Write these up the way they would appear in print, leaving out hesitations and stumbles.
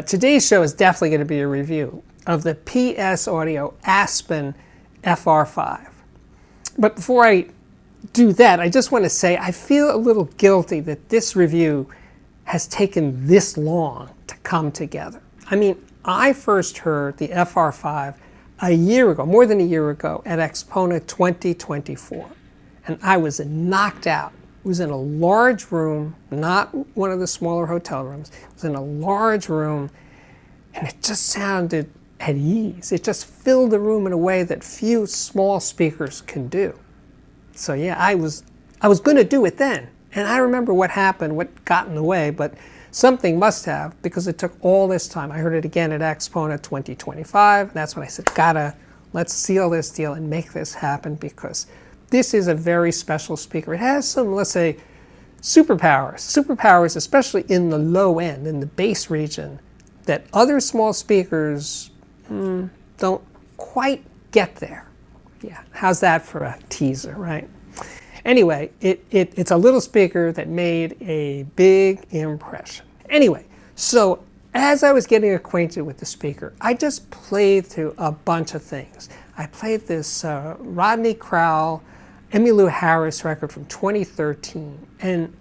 Today's show is definitely going to be a review of the PS Audio Aspen FR-5. But before I do that, I just want to say I feel a little guilty that this review has taken this long to come together. I mean, I first heard the FR-5 a year ago, more than a year ago, at Exponent 2024. And I was knocked out. It was in a large room, not one of the smaller hotel rooms. It was in a large room, and it just sounded at ease. It just filled the room in a way that few small speakers can do. So yeah, I was going to do it then. And I remember what happened, what got in the way, but something must have, because it took all this time. I heard it again at Exponent 2025. And that's when I said, let's seal this deal and make this happen, because this is a very special speaker. It has some, let's say, superpowers, especially in the low end, in the bass region, that other small speakers don't quite get there. Yeah, how's that for a teaser, right? Anyway, it's a little speaker that made a big impression. Anyway, so as I was getting acquainted with the speaker, I just played through a bunch of things. I played this Rodney Crowell, Emmylou Harris record from 2013, and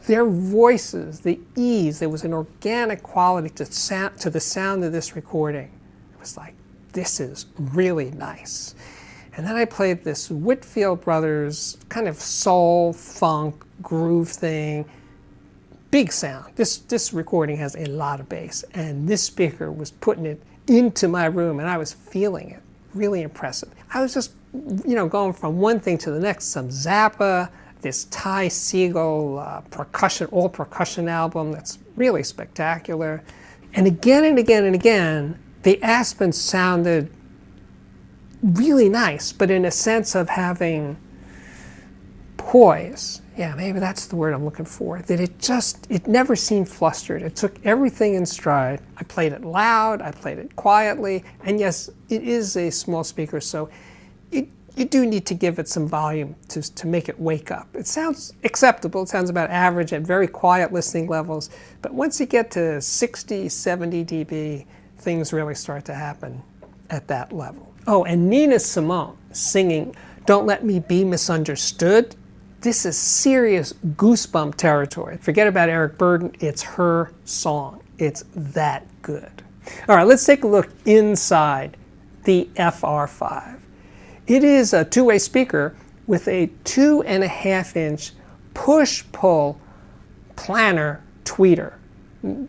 their voices, the ease, there was an organic quality to the sound of this recording. It was like, this is really nice. And then I played this Whitfield Brothers kind of soul, funk, groove thing. Big sound. This recording has a lot of bass, and this speaker was putting it into my room, and I was feeling it. Really impressive. I was just, going from one thing to the next. Some Zappa, this Ty Segall all percussion album that's really spectacular. And again and again and again, the Aspen sounded really nice, but in a sense of having poise. Yeah, maybe that's the word I'm looking for. That it never seemed flustered. It took everything in stride. I played it loud, I played it quietly, and yes, it is a small speaker, so you do need to give it some volume to make it wake up. It sounds acceptable, it sounds about average at very quiet listening levels, but once you get to 60, 70 dB, things really start to happen at that level. Oh, and Nina Simone singing "Don't Let Me Be Misunderstood." This is serious goosebump territory. Forget about Eric Burdon, it's her song. It's that good. All right, let's take a look inside the FR-5. It is a two-way speaker with a 2.5-inch push-pull planar tweeter.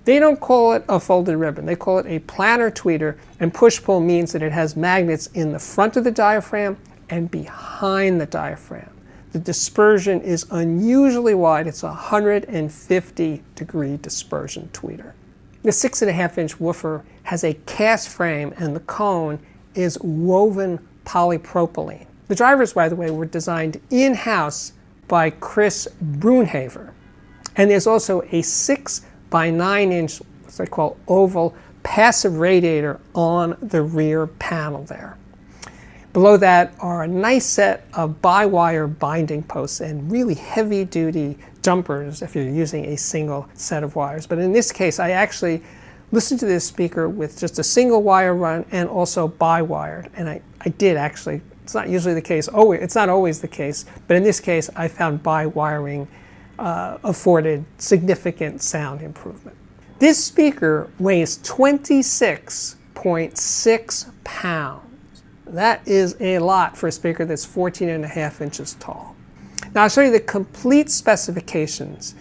They don't call it a folded ribbon. They call it a planar tweeter, and push-pull means that it has magnets in the front of the diaphragm and behind the diaphragm. The dispersion is unusually wide. It's a 150-degree dispersion tweeter. The 6.5-inch woofer has a cast frame, and the cone is woven polypropylene. The drivers, by the way, were designed in-house by Chris Brunhaver. And there's also a 6x9-inch, what they call oval, passive radiator on the rear panel there. Below that are a nice set of bi-wire binding posts and really heavy-duty jumpers if you're using a single set of wires. But in this case, I actually listened to this speaker with just a single wire run and also bi-wired. And I did actually, it's not usually the case, it's not always the case, but in this case, I found bi-wiring afforded significant sound improvement. This speaker weighs 26.6 pounds. That is a lot for a speaker that's 14.5 inches tall. Now I'll show you the complete specifications,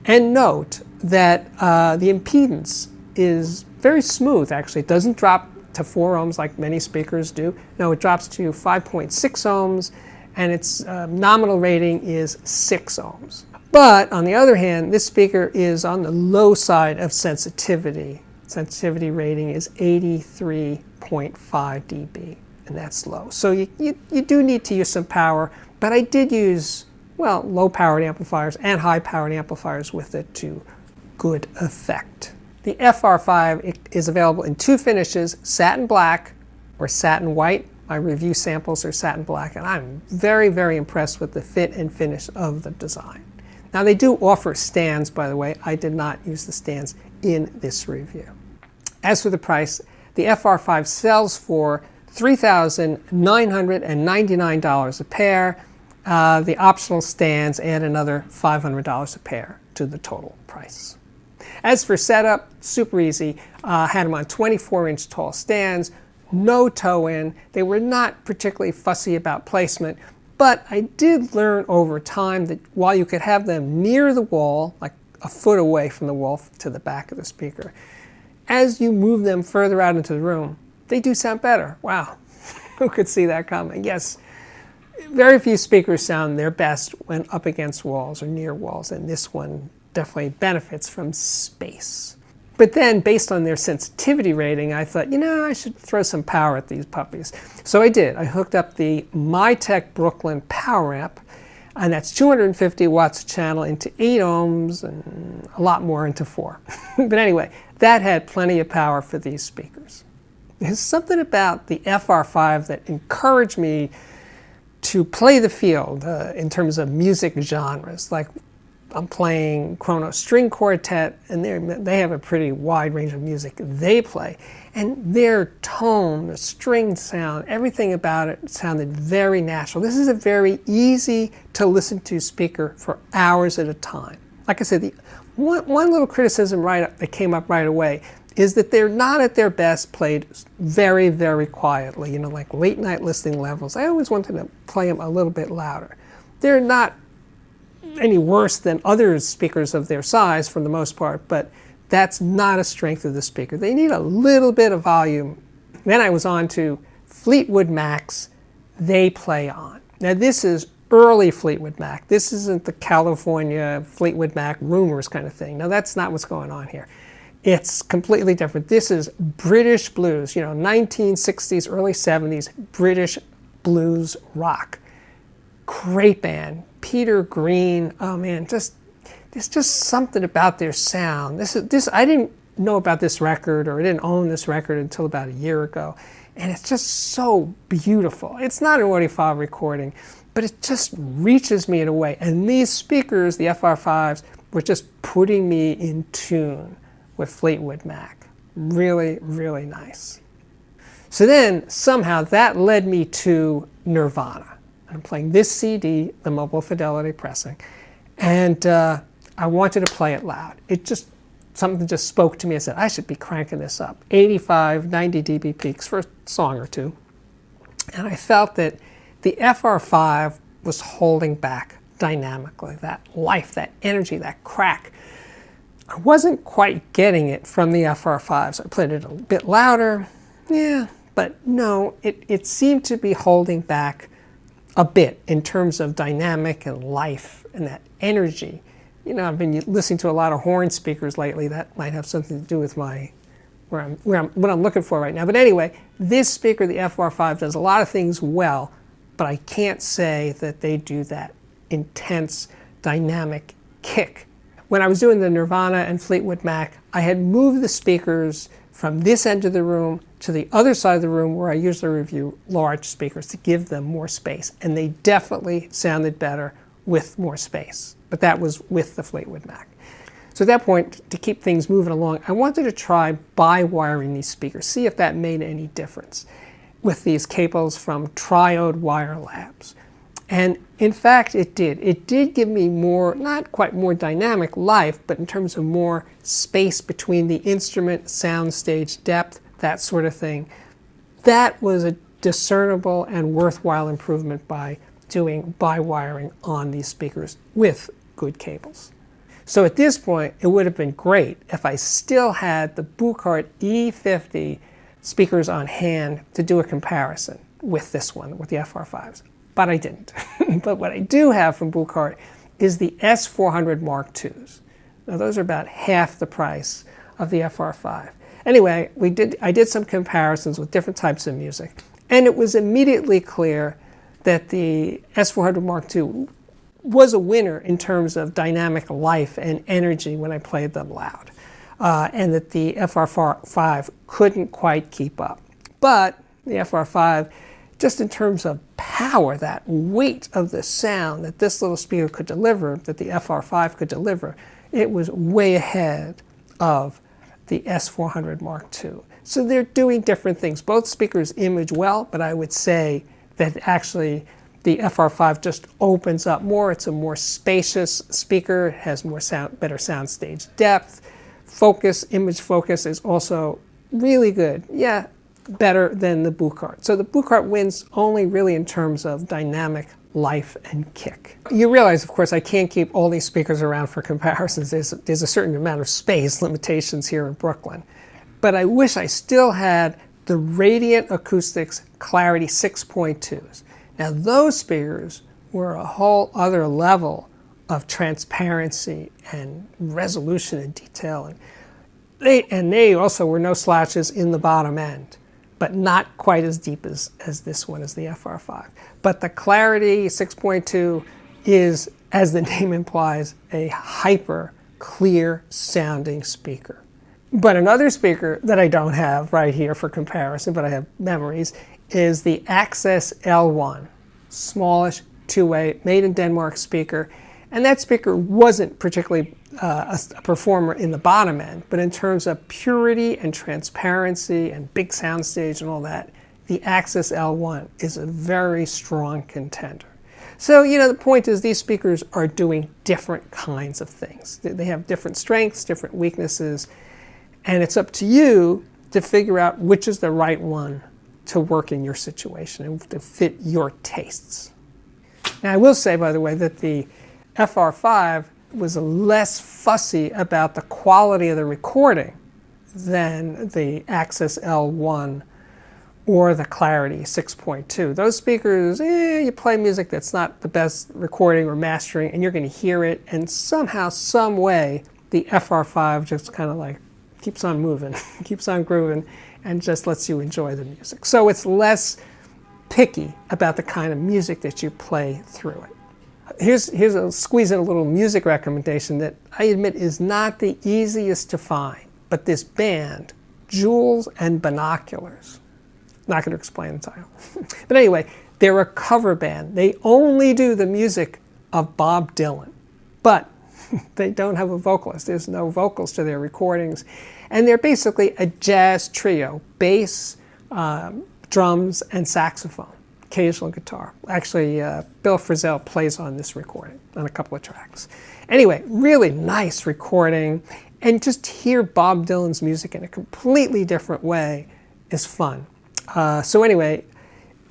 and note that the impedance is very smooth actually. It doesn't drop to 4 ohms like many speakers do. No, it drops to 5.6 ohms, and its nominal rating is 6 ohms. But on the other hand, this speaker is on the low side of sensitivity. Sensitivity rating is 83.5 dB. And that's low. So you do need to use some power, but I did use, well, low-powered amplifiers and high-powered amplifiers with it to good effect. The FR-5 is available in 2 finishes, satin black or satin white. My review samples are satin black, and I'm very, very impressed with the fit and finish of the design. Now they do offer stands, by the way. I did not use the stands in this review. As for the price, the FR-5 sells for $3,999 a pair. The optional stands add another $500 a pair to the total price. As for setup, super easy. Had them on 24-inch tall stands, no toe-in. They were not particularly fussy about placement, but I did learn over time that while you could have them near the wall, like a foot away from the wall to the back of the speaker, as you move them further out into the room, they do sound better. Wow, who could see that coming? Yes, very few speakers sound their best when up against walls or near walls, and this one definitely benefits from space. But then, based on their sensitivity rating, I thought, I should throw some power at these puppies. So I did. I hooked up the MyTech Brooklyn power amp, and that's 250 watts a channel into 8 ohms and a lot more into 4. But anyway, that had plenty of power for these speakers. There's something about the FR-5 that encouraged me to play the field in terms of music genres. Like I'm playing Kronos String Quartet, and they have a pretty wide range of music they play. And their tone, the string sound, everything about it sounded very natural. This is a very easy to listen to speaker for hours at a time. Like I said, one little criticism that came up right away is that they're not at their best played very, very quietly, like late night listening levels. I always wanted to play them a little bit louder. They're not any worse than other speakers of their size for the most part, but that's not a strength of the speaker. They need a little bit of volume. Then I was on to Fleetwood Macs they play on. Now this is early Fleetwood Mac. This isn't the California Fleetwood Mac rumors kind of thing. No, that's not what's going on here. It's completely different. This is British blues, 1960s, early 70s British blues rock. Great band. Peter Green, oh man, there's just something about their sound. I didn't know about this record, or I didn't own this record until about a year ago, and it's just so beautiful. It's not an audiophile recording, but it just reaches me in a way. And these speakers, the FR-5s, were just putting me in tune with Fleetwood Mac. Really, really nice. So then somehow that led me to Nirvana. I'm playing this CD, the Mobile Fidelity pressing, and I wanted to play it loud. Something just spoke to me and said, I should be cranking this up. 85, 90 dB peaks for a song or two. And I felt that the FR-5 was holding back dynamically, that life, that energy, that crack. I wasn't quite getting it from the FR-5, so I played it a bit louder. Yeah, but no, it seemed to be holding back a bit in terms of dynamic and life and that energy. I've been listening to a lot of horn speakers lately. That might have something to do with what I'm looking for right now. But anyway, this speaker, the FR-5, does a lot of things well, but I can't say that they do that intense, dynamic kick. When I was doing the Nirvana and Fleetwood Mac, I had moved the speakers from this end of the room to the other side of the room where I usually review large speakers to give them more space. And they definitely sounded better with more space. But that was with the Fleetwood Mac. So at that point, to keep things moving along, I wanted to try bi-wiring these speakers, see if that made any difference with these cables from Triode Wire Labs. And in fact, it did. It did give me more, not quite more dynamic life, but in terms of more space between the instrument, soundstage, depth, that sort of thing. That was a discernible and worthwhile improvement by doing bi-wiring on these speakers with good cables. So at this point, it would have been great if I still had the Buchardt E50 speakers on hand to do a comparison with this one, with the FR-5s. But I didn't. But what I do have from Buchardt is the S400 Mark IIs. Now those are about half the price of the FR-5. Anyway, I did some comparisons with different types of music, and it was immediately clear that the S400 Mark II was a winner in terms of dynamic life and energy when I played them loud, and that the FR-5 couldn't quite keep up. But the FR-5, just in terms of power, that weight of the sound that this little speaker could deliver, that the FR-5 could deliver, it was way ahead of the S400 Mark II. So they're doing different things. Both speakers image well, but I would say that actually the FR-5 just opens up more. It's a more spacious speaker, it has more better soundstage depth. Focus, image focus is also really good. Yeah, better than the Buchardt. So the Buchardt wins only really in terms of dynamic life and kick. You realize, of course, I can't keep all these speakers around for comparisons. There's a certain amount of space limitations here in Brooklyn. But I wish I still had the Radiant Acoustics Clarity 6.2s. Now those speakers were a whole other level of transparency and resolution and detail. And they also were no slouches in the bottom end, but not quite as deep as this one, as the FR-5. But the Clarity 6.2 is, as the name implies, a hyper clear sounding speaker. But another speaker that I don't have right here for comparison, but I have memories, is the Access L1, smallish, two-way, made in Denmark speaker. And that speaker wasn't particularly a performer in the bottom end, but in terms of purity and transparency and big soundstage and all that, the Access L1 is a very strong contender. So, you know, the point is these speakers are doing different kinds of things. They have different strengths, different weaknesses, and it's up to you to figure out which is the right one to work in your situation and to fit your tastes. Now, I will say, by the way, that the FR-5 was less fussy about the quality of the recording than the Access L1 or the Clarity 6.2. Those speakers, you play music that's not the best recording or mastering, and you're going to hear it, and somehow, some way, the FR-5 just kind of like keeps on moving, keeps on grooving, and just lets you enjoy the music. So it's less picky about the kind of music that you play through it. Here's a squeeze in a little music recommendation that I admit is not the easiest to find, but this band, Jules and Binoculars. Not going to explain the title. But anyway, they're a cover band. They only do the music of Bob Dylan, but they don't have a vocalist. There's no vocals to their recordings. And they're basically a jazz trio, bass, drums, and saxophone. Occasional guitar. Actually, Bill Frisell plays on this recording, on a couple of tracks. Anyway, really nice recording, and just hear Bob Dylan's music in a completely different way is fun. So anyway,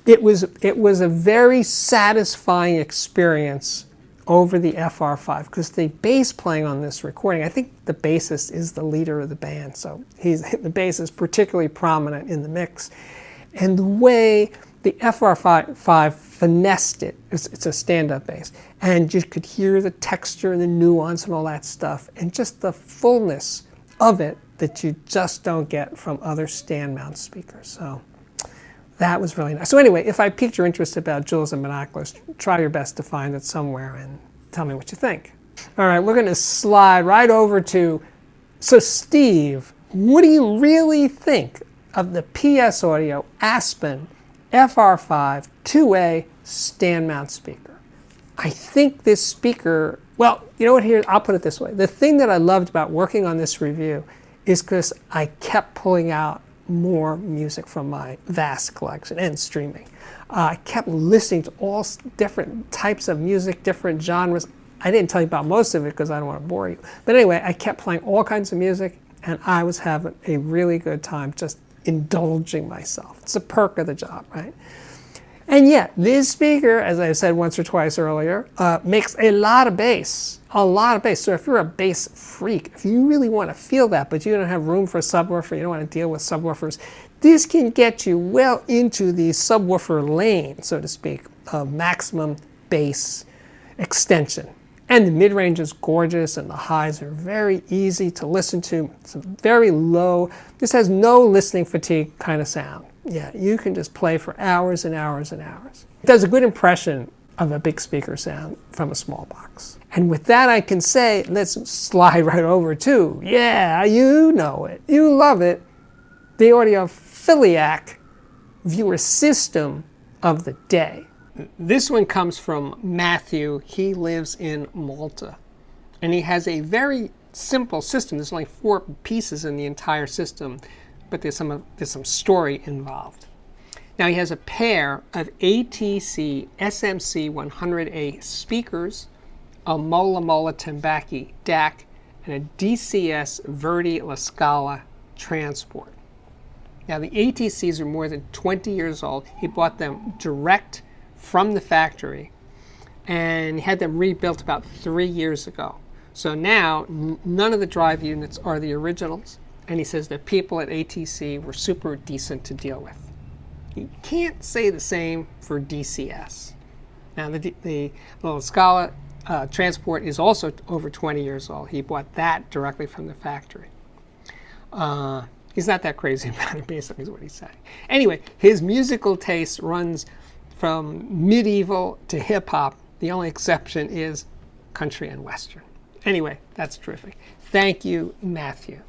it was a very satisfying experience over the FR-5 because the bass playing on this recording, I think the bassist is the leader of the band, so the bass is particularly prominent in the mix, and the way the FR-5 finessed it. It's a stand-up bass. And you could hear the texture and the nuance and all that stuff, and just the fullness of it that you just don't get from other stand-mount speakers. So that was really nice. So anyway, if I piqued your interest about Jules and Binoculars, try your best to find it somewhere and tell me what you think. All right, we're going to slide right over to, so Steve, what do you really think of the PS Audio Aspen FR-5 2-way stand mount speaker? I think this speaker, well, you know what, here, I'll put it this way. The thing that I loved about working on this review is because I kept pulling out more music from my vast collection and streaming. I kept listening to all different types of music, different genres. I didn't tell you about most of it because I don't want to bore you. But anyway, I kept playing all kinds of music, and I was having a really good time just indulging myself. It's a perk of the job, right? And yet, this speaker, as I said once or twice earlier, makes a lot of bass. A lot of bass. So if you're a bass freak, if you really want to feel that, but you don't have room for a subwoofer, you don't want to deal with subwoofers, this can get you well into the subwoofer lane, so to speak, of maximum bass extension. And the mid-range is gorgeous, and the highs are very easy to listen to. It's very low. This has no listening fatigue kind of sound. Yeah, you can just play for hours and hours and hours. It does a good impression of a big speaker sound from a small box. And with that, I can say, let's slide right over to, yeah, you know it, you love it, the Audiophiliac viewer system of the day. This one comes from Matthew. He lives in Malta, and he has a very simple system. There's only 4 pieces in the entire system, but there's some story involved. Now he has a pair of ATC SMC 100A speakers, a Mola Mola Tambaqui DAC, and a DCS Verdi La Scala transport. Now the ATCs are more than 20 years old. He bought them direct from the factory and had them rebuilt about 3 years ago. So now none of the drive units are the originals, and he says that people at ATC were super decent to deal with. You can't say the same for DCS. Now the La Scala transport is also over 20 years old. He bought that directly from the factory. He's not that crazy about it, basically, is what he's saying. Anyway, his musical taste runs from medieval to hip-hop. The only exception is country and western. Anyway, that's terrific. Thank you, Matthew.